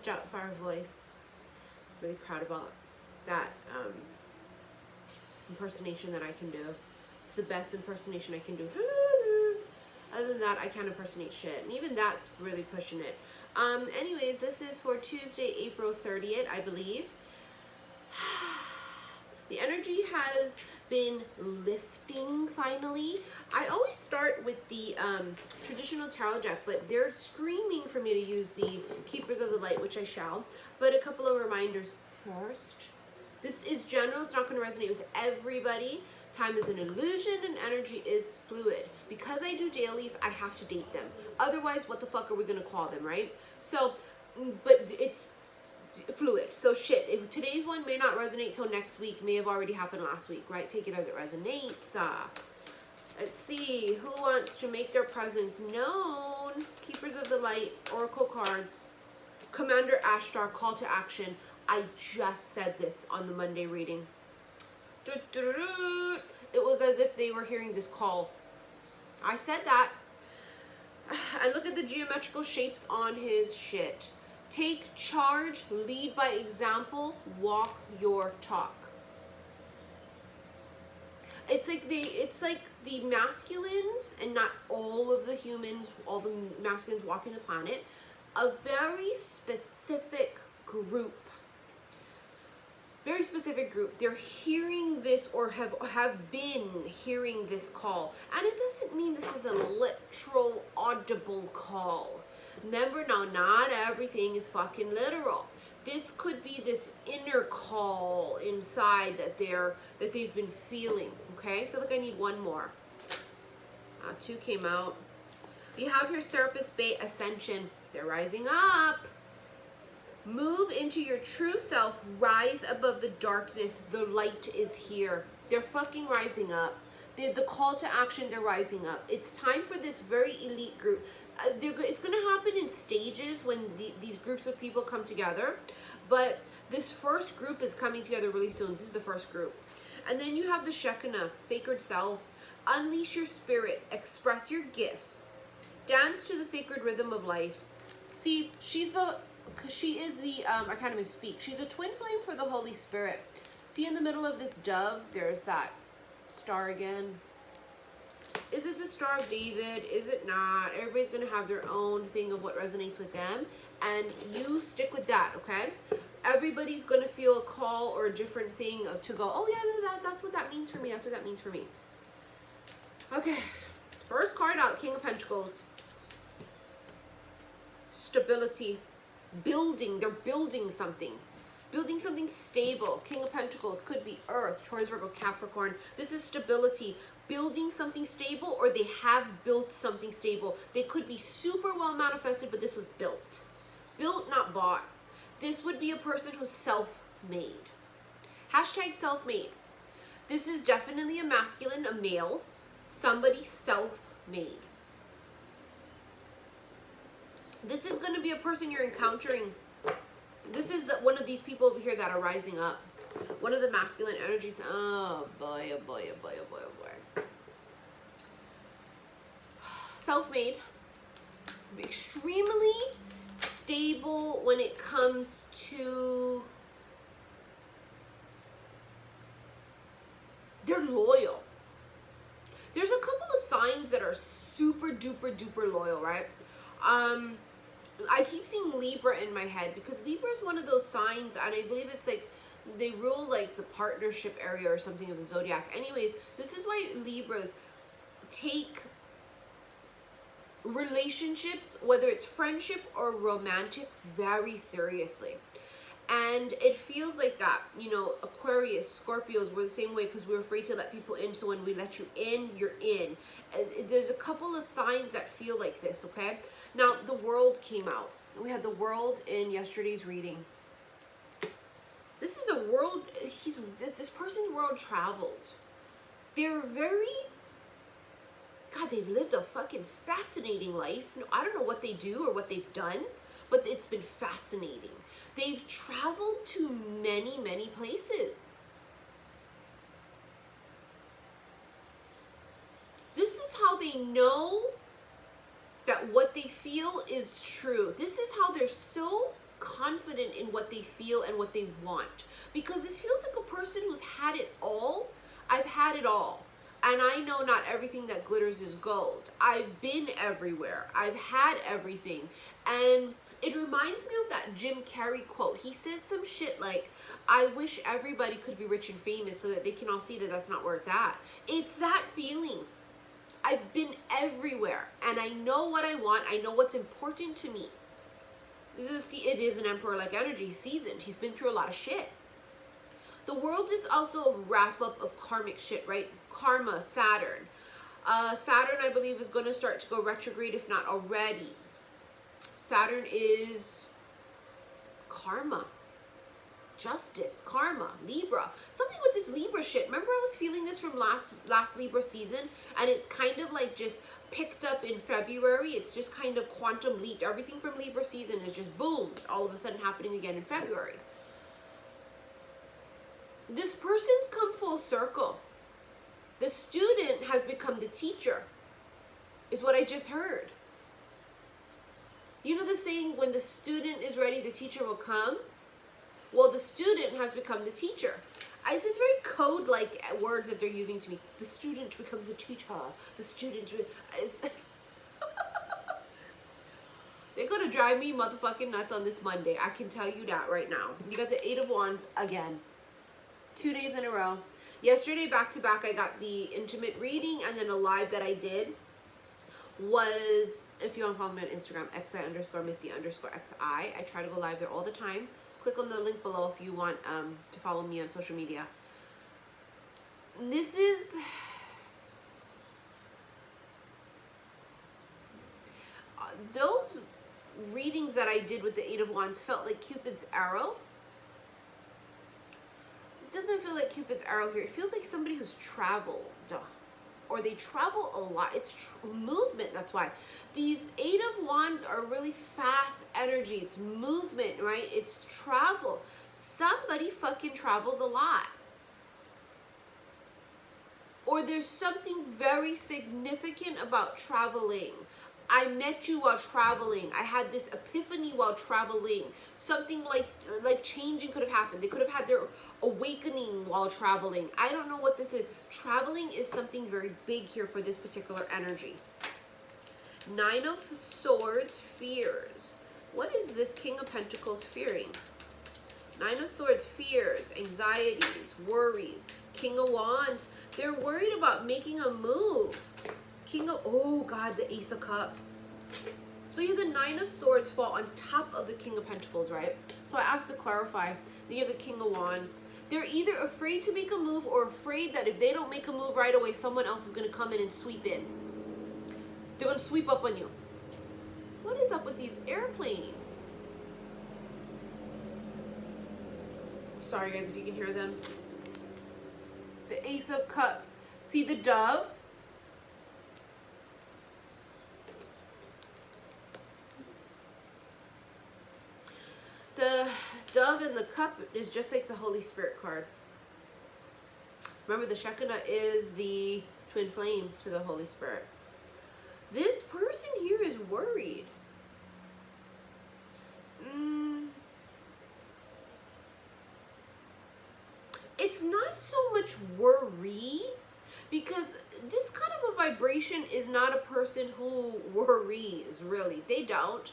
Starfire voice. Really proud about that impersonation that I can do. It's the best impersonation I can do. Other than that, I can't impersonate shit. And even that's really pushing it. Anyways, this is for Tuesday, April 30th, I believe. The energy has been lifting finally. I always start with the traditional tarot deck, but they're screaming for me to use the Keepers of the Light, which I shall. But a couple of reminders first. This is general. It's not going to resonate with everybody. Time is an illusion and energy is fluid. Because I do dailies, I have to date them. Otherwise, what the fuck are we going to call them, right? So, but it's fluid. So shit, if today's one may not resonate till next week, may have already happened last week, right? Take it as it resonates. Let's see, who wants to make their presence known? Keepers of the Light, Oracle cards, Commander Ashtar, call to action. I just said this on the Monday reading. It was as if they were hearing this call. I said that. And look at the geometrical shapes on his shit. Take charge, lead by example, walk your talk. It's like the masculines, and not all of the humans, all the masculines walking the planet, a very specific group. Very specific group. They're hearing this or have been hearing this call. And it doesn't mean this is a literal audible call. Remember now, not everything is fucking literal. This could be this inner call inside that they've been feeling. Okay? I feel like I need one more. Two came out. You have your Serapis Bay Ascension. They're rising up. Move into your true self. Rise above the darkness. The light is here. They're fucking rising up. The call to action, they're rising up. It's time for this very elite group. It's going to happen in stages when these groups of people come together. But this first group is coming together really soon. This is the first group. And then you have the Shekinah, sacred self. Unleash your spirit. Express your gifts. Dance to the sacred rhythm of life. See, she is the, I can't even speak. She's a twin flame for the Holy Spirit. See in the middle of this dove, there's that star again. Is it the Star of David? Is it not? Everybody's going to have their own thing of what resonates with them. And you stick with that, okay? Everybody's going to feel a call or a different thing to go, oh yeah, that's what that means for me. That's what that means for me. Okay. First card out, King of Pentacles. Stability. Building. They're building something. Building something stable. King of Pentacles could be Earth, Taurus, Virgo, Capricorn. This is stability. Building something stable, or they have built something stable. They could be super well manifested, but this was built. Built, not bought. This would be a person who's self-made. Hashtag self-made. This is definitely a masculine, a male. Somebody self-made. This is going to be a person you're encountering. This is one of these people over here that are rising up. One of the masculine energies. Oh boy, oh boy, oh boy, oh boy, oh boy. Self-made. Extremely stable when it comes to... They're loyal. There's a couple of signs that are super duper duper loyal, right? I keep seeing Libra in my head because Libra is one of those signs, and I believe it's like they rule like the partnership area or something of the zodiac. Anyways, this is why Libras take relationships, whether it's friendship or romantic, very seriously. And it feels like that, you know, Aquarius, Scorpios were the same way because we're afraid to let people in. So when we let you in, you're in. There's a couple of signs that feel like this, okay? Now, the World came out. We had the World in yesterday's reading. This is a world, this person's world traveled. They're very, God, they've lived a fucking fascinating life. I don't know what they do or what they've done, but it's been fascinating. They've traveled to many, many places. This is how they know that what they feel is true. This is how they're so confident in what they feel and what they want. Because this feels like a person who's had it all. I've had it all. And I know not everything that glitters is gold. I've been everywhere. I've had everything. And it reminds me of that Jim Carrey quote. He says some shit like, I wish everybody could be rich and famous so that they can all see that that's not where it's at. It's that feeling. I've been everywhere and I know what I want. I know what's important to me. It is an emperor-like energy. He's seasoned. He's been through a lot of shit. The world is also a wrap-up of karmic shit, right? Karma, Saturn. Saturn, I believe, is going to start to go retrograde, if not already. Saturn is karma. Justice, karma, Libra. Something with this Libra shit. Remember I was feeling this from last Libra season? And it's kind of like just picked up in February. It's just kind of quantum leaped. Everything from Libra season is just boom, all of a sudden happening again in February. This person's come full circle. The student has become the teacher, is what I just heard. You know the saying, when the student is ready, the teacher will come? Well, the student has become the teacher. It's very code-like words that they're using to me. The student becomes the teacher. The student is... They're going to drive me motherfucking nuts on this Monday. I can tell you that right now. You got the 8 of Wands again. 2 days in a row. Yesterday, back to back, I got the intimate reading, and then a live that I did was, if you want to follow me on Instagram, xi_missy_xi. I try to go live there all the time. Click on the link below if you want to follow me on social media. This is... those readings that I did with the 8 of Wands felt like Cupid's arrow. It doesn't feel like Cupid's arrow here. It feels like somebody who's traveled. Or they travel a lot. It's movement, that's why. These 8 of Wands are really fast energy. It's movement, right? It's travel. Somebody fucking travels a lot. Or there's something very significant about traveling. I met you while traveling. I had this epiphany while traveling. Something like changing could have happened. They could have had their awakening while traveling. I don't know what this is. Traveling is something very big here for this particular energy. 9 of Swords, fears. What is this King of Pentacles fearing? 9 of Swords, fears, anxieties, worries. King of Wands, they're worried about making a move. King of, oh God, the Ace of Cups. So you have the 9 of Swords fall on top of the King of Pentacles, right? So I asked to clarify. Then you have the King of Wands. They're either afraid to make a move or afraid that if they don't make a move right away, someone else is going to come in and sweep in. They're going to sweep up on you. What is up with these airplanes? Sorry guys if you can hear them. The Ace of Cups. See the dove? The dove in the cup is just like the Holy Spirit card. Remember, the Shekinah is the twin flame to the Holy Spirit. This person here is worried. It's not so much worry, because this kind of a vibration is not a person who worries, really. They don't.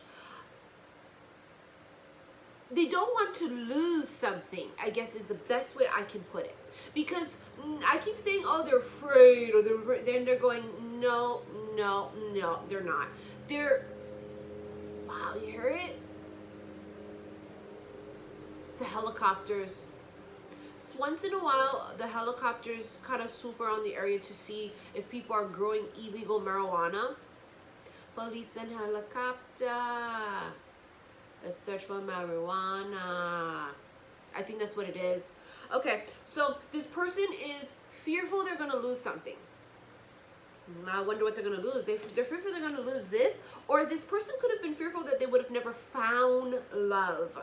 They don't want to lose something, I guess is the best way I can put it. Because I keep saying, oh, they're afraid, or then they're going, no, no, no, they're not. They're, wow, you hear it? It's the helicopters. So once in a while, the helicopters kind of swoop around the area to see if people are growing illegal marijuana. Police and helicopter. Let's search for marijuana. I think that's what it is. Okay, so this person is fearful they're going to lose something. I wonder what they're going to lose. They're fearful they're going to lose this, or this person could have been fearful that they would have never found love.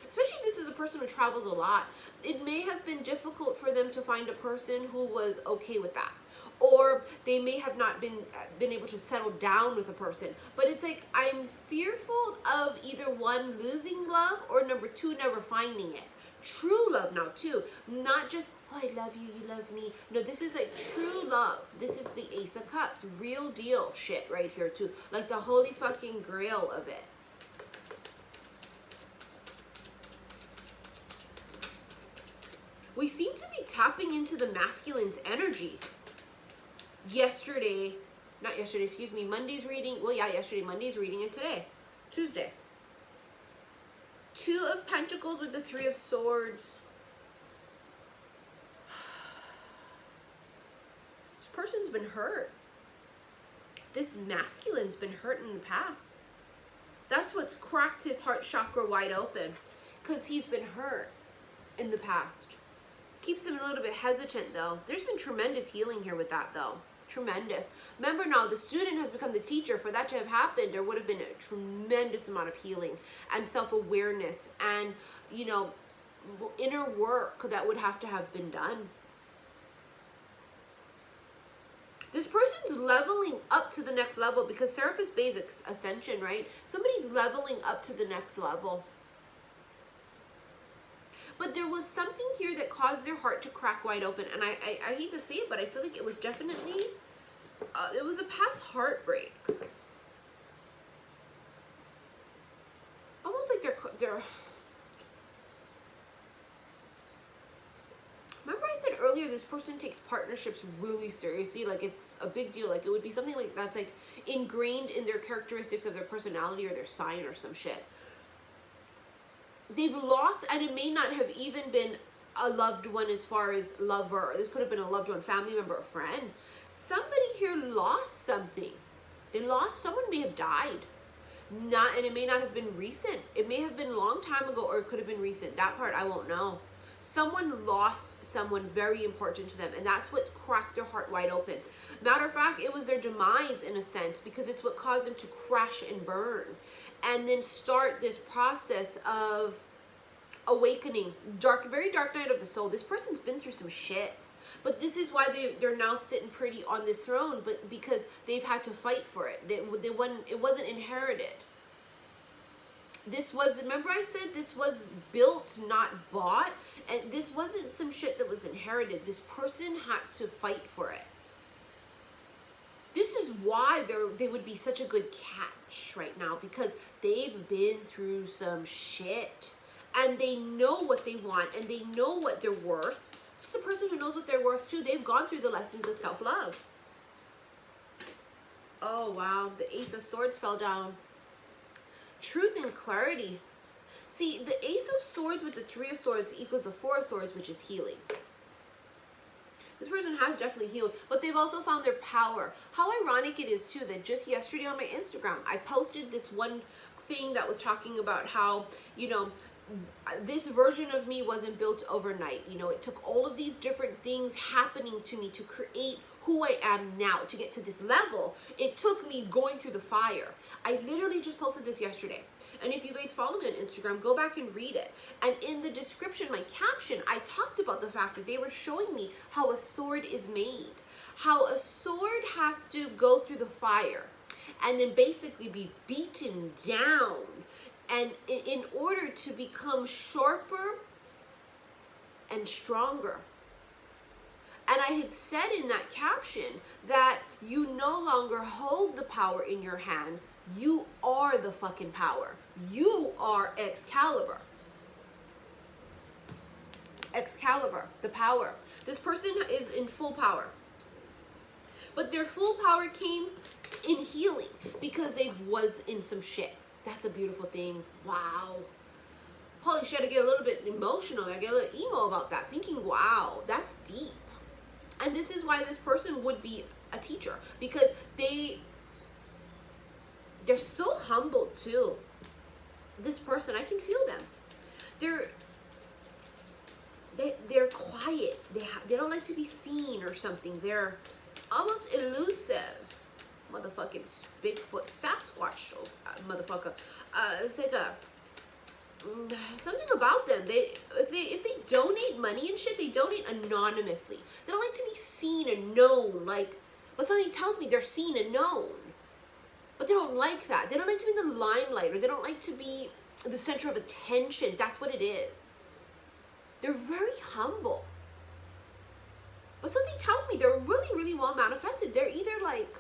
Especially if this is a person who travels a lot. It may have been difficult for them to find a person who was okay with that. or they may have not been able to settle down with a person. But it's like, I'm fearful of either one, losing love, or number two, never finding it. True love now too, not just, oh, I love you, you love me. No, this is like true love. This is the Ace of Cups, real deal shit right here too, like the holy fucking grail of it. We seem to be tapping into the masculine's energy. Monday's reading, well, yeah, yesterday, Monday's reading, and today, Tuesday. Two of Pentacles with the Three of Swords. This person's been hurt. This masculine's been hurt in the past. That's what's cracked his heart chakra wide open, because he's been hurt in the past. Keeps him a little bit hesitant though. There's been tremendous healing here with that though. Tremendous. Remember now, the student has become the teacher. For that to have happened, there would have been a tremendous amount of healing and self-awareness and, you know, inner work that would have been done. This person's leveling up to the next level, because Serapis Bay is ascension, right? Somebody's leveling up to the next level. But there was something here that caused their heart to crack wide open. And I hate to say it, but I feel like it was definitely, it was a past heartbreak. Almost like they're remember I said earlier, this person takes partnerships really seriously. Like it's a big deal. Like it would be something like that's like ingrained in their characteristics of their personality or their sign or some shit. They've lost, and it may not have even been a loved one as far as lover. This could have been a loved one, family member, a friend. Somebody here lost something. They lost, someone may have died. And it may not have been recent. It may have been a long time ago, or it could have been recent. That part I won't know. Someone lost someone very important to them, and that's what cracked their heart wide open. Matter of fact, it was their demise in a sense, because it's what caused them to crash and burn. And then start this process of awakening. Very dark night of the soul. This person's been through some shit. But this is why they're now sitting pretty on this throne, but because they've had to fight for it. It wasn't inherited. This was, remember I said this was built, not bought? And this wasn't some shit that was inherited. This person had to fight for it. This is why they would be such a good catch right now, because they've been through some shit and they know what they want and they know what they're worth. This is a person who knows what they're worth too. They've gone through the lessons of self-love. Oh wow, the Ace of Swords fell down. Truth and clarity. See, the Ace of Swords with the Three of Swords equals the Four of Swords, which is healing. This person has definitely healed, but they've also found their power. How ironic it is too that just yesterday on my Instagram, I posted this one thing that was talking about how, you know, this version of me wasn't built overnight. You know, it took all of these different things happening to me to create who I am now, to get to this level. It took me going through the fire. I literally just posted this yesterday. And if you guys follow me on Instagram, go back and read it. And in the description, my caption, I talked about the fact that they were showing me how a sword is made. How a sword has to go through the fire and then basically be beaten down. And in order to become sharper and stronger. And I had said in that caption that you no longer hold the power in your hands. You are the fucking power. You are Excalibur. Excalibur, the power. This person is in full power. But their full power came in healing because they was in some shit. That's a beautiful thing. Wow. Holy shit, I get a little bit emotional. I get a little emo about that. Thinking, wow, that's deep. And this is why this person would be a teacher. Because they're so humble too. This person, I can feel them. They're quiet. They don't like to be seen or something. They're almost elusive. Motherfucking Bigfoot Sasquatch motherfucker. It's like something about them. If they donate money and shit, they donate anonymously. They don't like to be seen and known. Like, but something tells me they're seen and known. But they don't like that. They don't like to be in the limelight, or they don't like to be the center of attention. That's what it is. They're very humble. But something tells me they're really, really well manifested. They're either like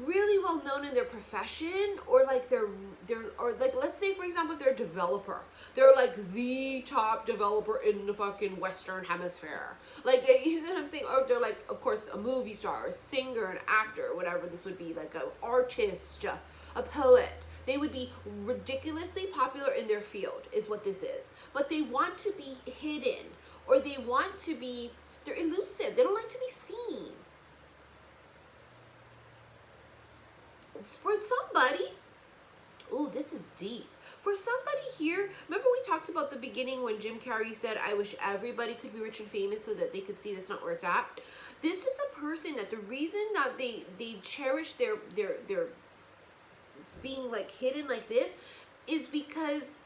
really well known in their profession, or like they're or like, let's say for example, if they're a developer, they're like the top developer in the fucking Western Hemisphere. Like, you see what I'm saying? Or they're like, of course, a movie star, a singer, an actor, whatever this would be, like an artist, a poet. They would be ridiculously popular in their field, is what this is. But they want to be hidden, or they want to be, they're elusive. They don't like to be seen. For somebody, oh, this is deep. For somebody here, remember we talked about the beginning when Jim Carrey said, I wish everybody could be rich and famous so that they could see that's not where it's at. This is a person that the reason that they cherish their being like hidden like this is because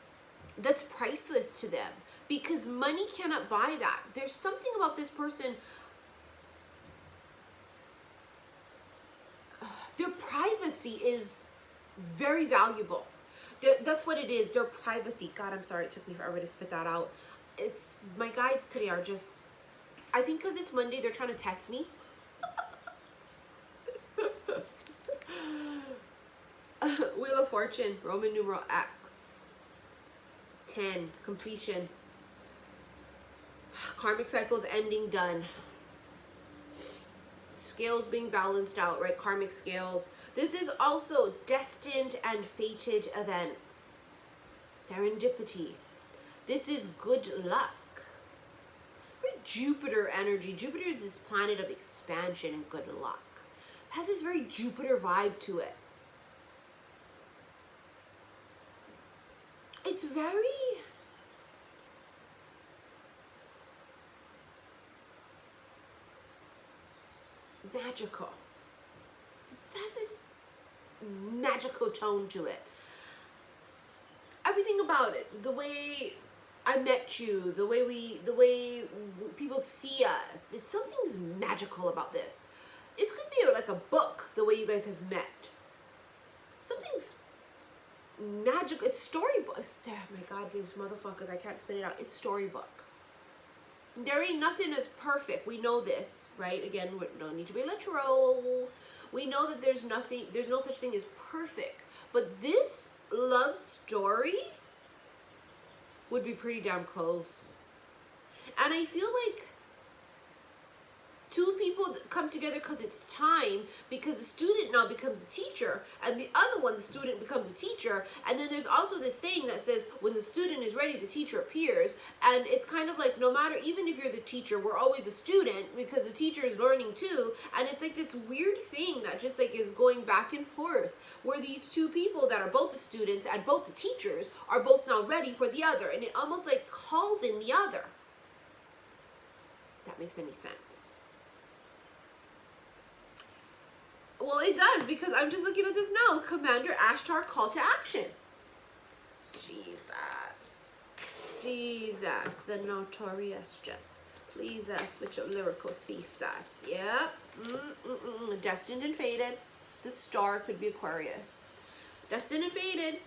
that's priceless to them. Because money cannot buy that. There's something about this person. Their privacy is very valuable. That's what it is. Their privacy. God, I'm sorry. It took me forever to spit that out. It's, my guides today are just, I think because it's Monday, they're trying to test me. Wheel of Fortune, Roman numeral X. 10, completion. Karmic cycles ending, done. Scales being balanced out, right? Karmic scales. This is also destined and fated events. Serendipity. This is good luck. Very Jupiter energy. Jupiter is this planet of expansion and good luck. It has this very Jupiter vibe to it. It's very magical. It has this magical tone to it. Everything about it, the way I met you, the way people see us, it's something's magical about this. This could be like a book, the way you guys have met. Something's magical. It's storybook. Oh my God, these motherfuckers, I can't spit it out. It's storybook. There ain't nothing as perfect. We know this, right? Again, we don't need to be literal. We know that there's no such thing as perfect. But this love story would be pretty damn close. And I feel like two people come together because it's time, because the student now becomes a teacher, and the other one, the student becomes a teacher. And then there's also this saying that says, when the student is ready, the teacher appears. And it's kind of like, no matter, even if you're the teacher, we're always a student, because the teacher is learning too. And it's like this weird thing that just like is going back and forth, where these two people that are both the students and both the teachers are both now ready for the other. And it almost like calls in the other. If that makes any sense. Well, it does, because I'm just looking at this now. Commander Ashtar, call to action. Jesus. Jesus, the notorious just. Please us with your lyrical thesis. Yep. Destined and fated. The star could be Aquarius. Destined and fated.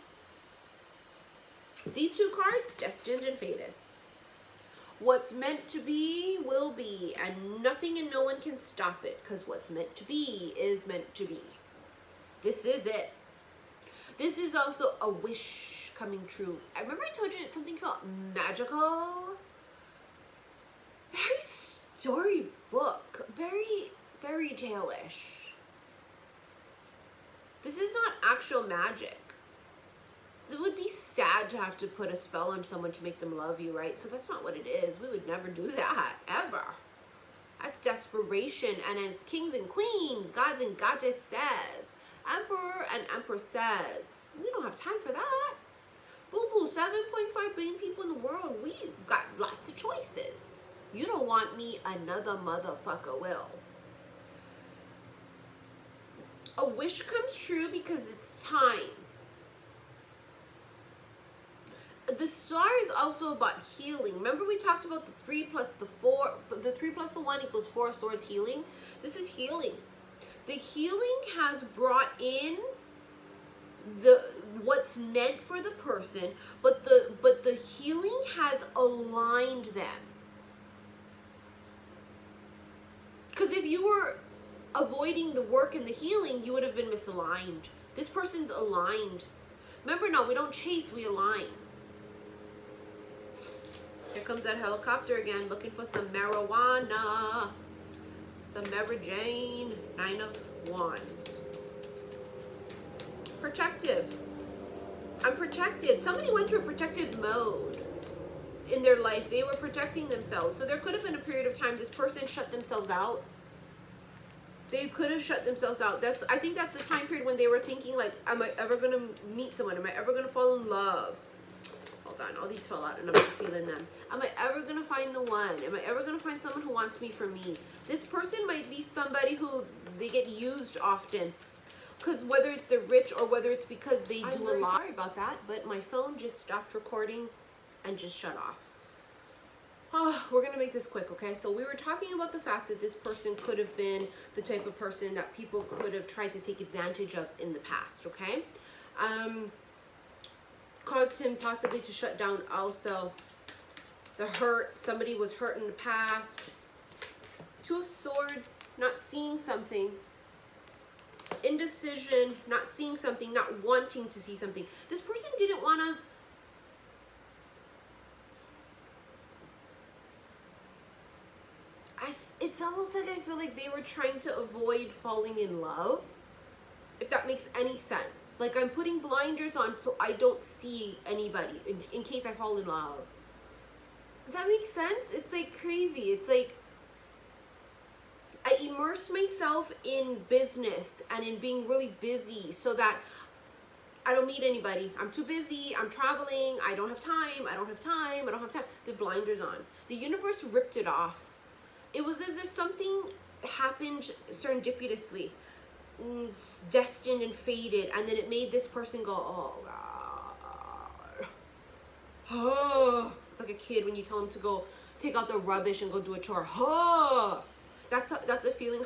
These two cards, destined and fated. What's meant to be will be, and nothing and no one can stop it, because what's meant to be is meant to be. This is it. This is also a wish coming true. I remember I told you something felt magical. Very storybook. Very fairy tale-ish. This is not actual magic. It would be sad to have to put a spell on someone to make them love you, right? So that's not what it is. We would never do that, ever. That's desperation. And as kings and queens, gods and goddess says, emperor and empress says, we don't have time for that. Boo-boo, 7.5 billion people in the world. We got lots of choices. You don't want me, another motherfucker will. A wish comes true because it's time. The star is also about healing. Remember we talked about the 3 plus the 4, the 3 plus the 1 equals 4 swords healing. This is healing. The healing has brought in the what's meant for the person, but the healing has aligned them. Because if you were avoiding the work and the healing, you would have been misaligned. This person's aligned. Remember, no, we don't chase, we align. Here comes that helicopter again, looking for some marijuana. Some Mary Jane. 9 of Wands. Protective. I'm protective. Somebody went through a protective mode in their life. They were protecting themselves. So there could have been a period of time this person shut themselves out. They could have shut themselves out. I think that's the time period when they were thinking like, am I ever going to meet someone? Am I ever going to fall in love? Hold on, all these fell out and I'm not feeling them. Am I ever going to find the one? Am I ever going to find someone who wants me for me? This person might be somebody who they get used often. Because whether it's the rich or whether it's because they do a lot. Sorry about that, but my phone just stopped recording and just shut off. Oh, we're going to make this quick, okay? So we were talking about the fact that this person could have been the type of person that people could have tried to take advantage of in the past, okay? Caused him possibly to shut down also. The hurt, somebody was hurt in the past. 2 of Swords, not seeing something. Indecision, not seeing something, not wanting to see something. This person didn't want to... It's almost like I feel like they were trying to avoid falling in love. If that makes any sense. Like I'm putting blinders on so I don't see anybody in case I fall in love. Does that make sense? It's like crazy. It's like I immersed myself in business and in being really busy so that I don't meet anybody. I'm too busy. I'm traveling. I don't have time. I don't have time. I don't have time. The blinders on. The universe ripped it off. It was as if something happened serendipitously, destined and fated, and then it made this person go, oh God. Oh. It's like a kid when you tell them to go take out the rubbish and go do a chore. Oh. That's the feeling.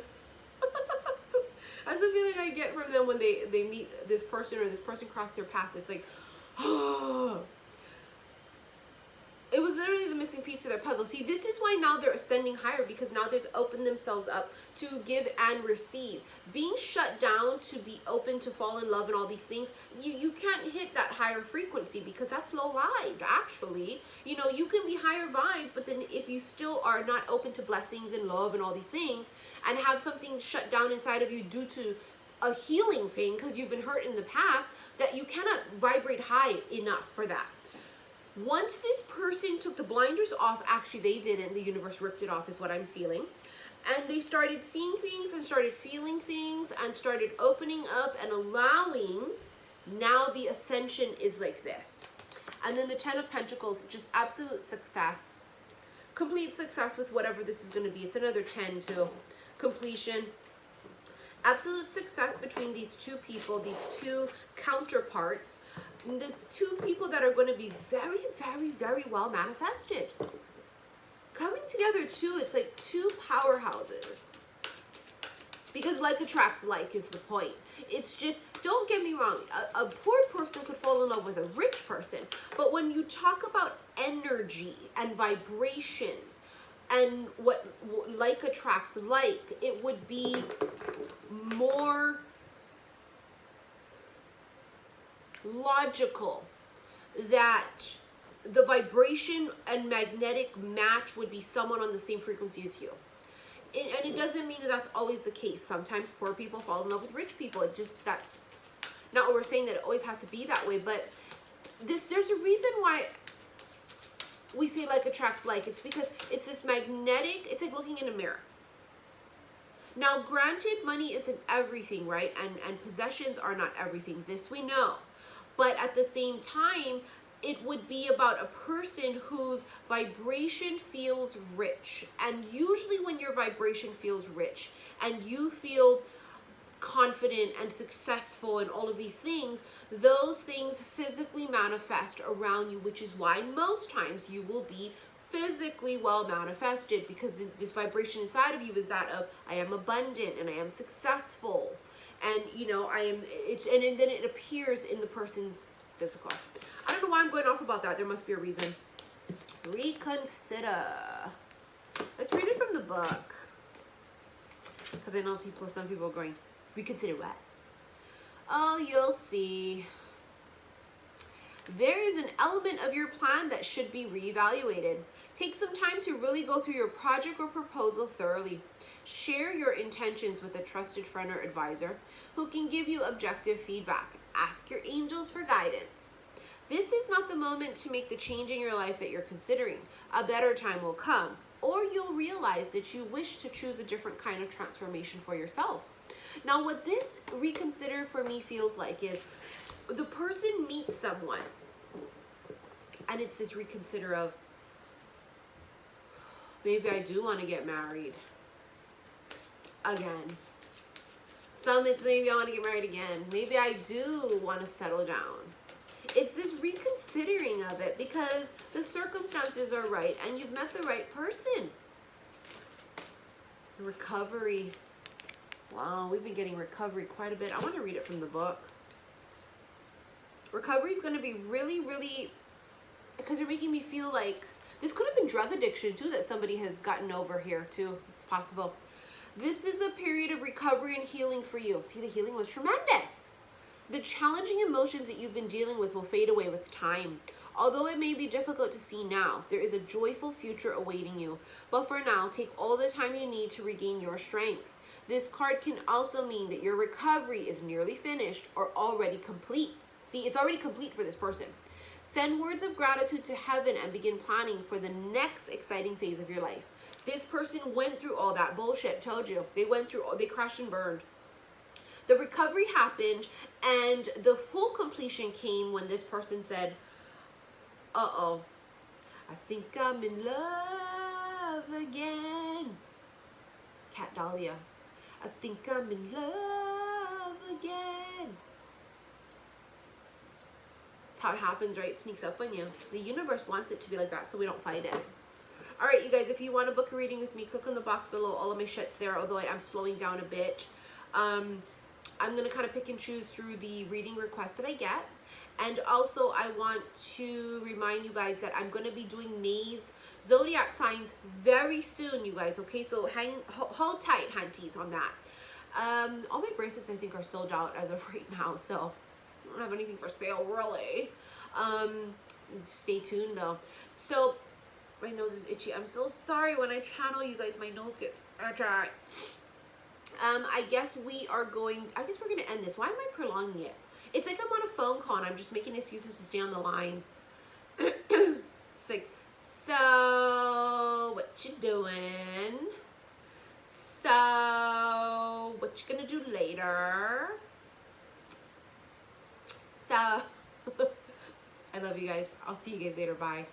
That's the feeling I get from them when they meet this person or this person cross their path. It's like, oh. It was literally the missing piece to their puzzle. See, this is why now they're ascending higher, because now they've opened themselves up to give and receive. Being shut down to be open to fall in love and all these things, you can't hit that higher frequency because that's low vibe, actually. You know, you can be higher vibe, but then if you still are not open to blessings and love and all these things and have something shut down inside of you due to a healing thing because you've been hurt in the past, that you cannot vibrate high enough for that. Once this person took the blinders off, actually they didn't, the universe ripped it off is what I'm feeling. And they started seeing things and started feeling things and started opening up and allowing, now the ascension is like this. And then the 10 of Pentacles, just absolute success. Complete success with whatever this is going to be. It's another 10 too. Completion. Absolute success between these two people, these two counterparts. There's 2 people that are going to be very, very, very well manifested. Coming together too, it's like 2 powerhouses. Because like attracts like is the point. It's just, don't get me wrong, a poor person could fall in love with a rich person. But when you talk about energy and vibrations and what like attracts like, it would be more logical that the vibration and magnetic match would be someone on the same frequency as you. And it doesn't mean that that's always the case. Sometimes poor people fall in love with rich people. It just, that's not what we're saying, that it always has to be that way. But there's a reason why we say like attracts like. It's because it's this magnetic, it's like looking in a mirror. Now, granted, money isn't everything, right? And possessions are not everything. This we know. But at the same time, it would be about a person whose vibration feels rich. And usually when your vibration feels rich and you feel confident and successful and all of these things, those things physically manifest around you, which is why most times you will be physically well manifested, because this vibration inside of you is that of I am abundant and I am successful, and you know I am. And then it appears in the person's physical. I don't know why I'm going off about that. There must be a reason. Reconsider. Let's read it from the book, because I know some people are going, reconsider what? Oh, you'll see. There is an element of your plan that should be reevaluated. Take some time to really go through your project or proposal thoroughly. Share your intentions with a trusted friend or advisor who can give you objective feedback. Ask your angels for guidance. This is not the moment to make the change in your life that you're considering. A better time will come, or you'll realize that you wish to choose a different kind of transformation for yourself. Now, what this reconsider for me feels like is the person meets someone, and it's this reconsider of, maybe I do want to get married again. Some it's maybe I want to get married again. Maybe I do want to settle down. It's this reconsidering of it because the circumstances are right and you've met the right person. Recovery. Wow, we've been getting recovery quite a bit. I want to read it from the book. Recovery is going to be really, really, because you're making me feel like this could have been drug addiction too that somebody has gotten over here too. It's possible. This is a period of recovery and healing for you. See, the healing was tremendous. The challenging emotions that you've been dealing with will fade away with time. Although it may be difficult to see now, there is a joyful future awaiting you. But for now, take all the time you need to regain your strength. This card can also mean that your recovery is nearly finished or already complete. See, it's already complete for this person. Send words of gratitude to heaven and begin planning for the next exciting phase of your life. This person went through all that bullshit, told you. They crashed and burned. The recovery happened, and the full completion came when this person said, uh-oh, I think I'm in love again. Cat Dahlia. I think I'm in love again. That's how it happens, right? It sneaks up on you. The universe wants it to be like that, so we don't fight it. All right, you guys, if you want to book a reading with me, click on the box below. All of my shit's there, although I am slowing down a bit. I'm going to kind of pick and choose through the reading requests that I get. And also, I want to remind you guys that I'm going to be doing May's zodiac signs very soon, you guys. Okay, so hold tight, hunties, on that. All my bracelets, I think, are sold out as of right now, so I don't have anything for sale, really. Stay tuned, though. So, my nose is itchy. I'm so sorry. When I channel, you guys, my nose gets itchy. I guess we're going to end this. Why am I prolonging it? It's like I'm on a phone call and I'm just making excuses to stay on the line. It's like, so, what you doing? So, what you gonna do later? So, I love you guys. I'll see you guys later. Bye.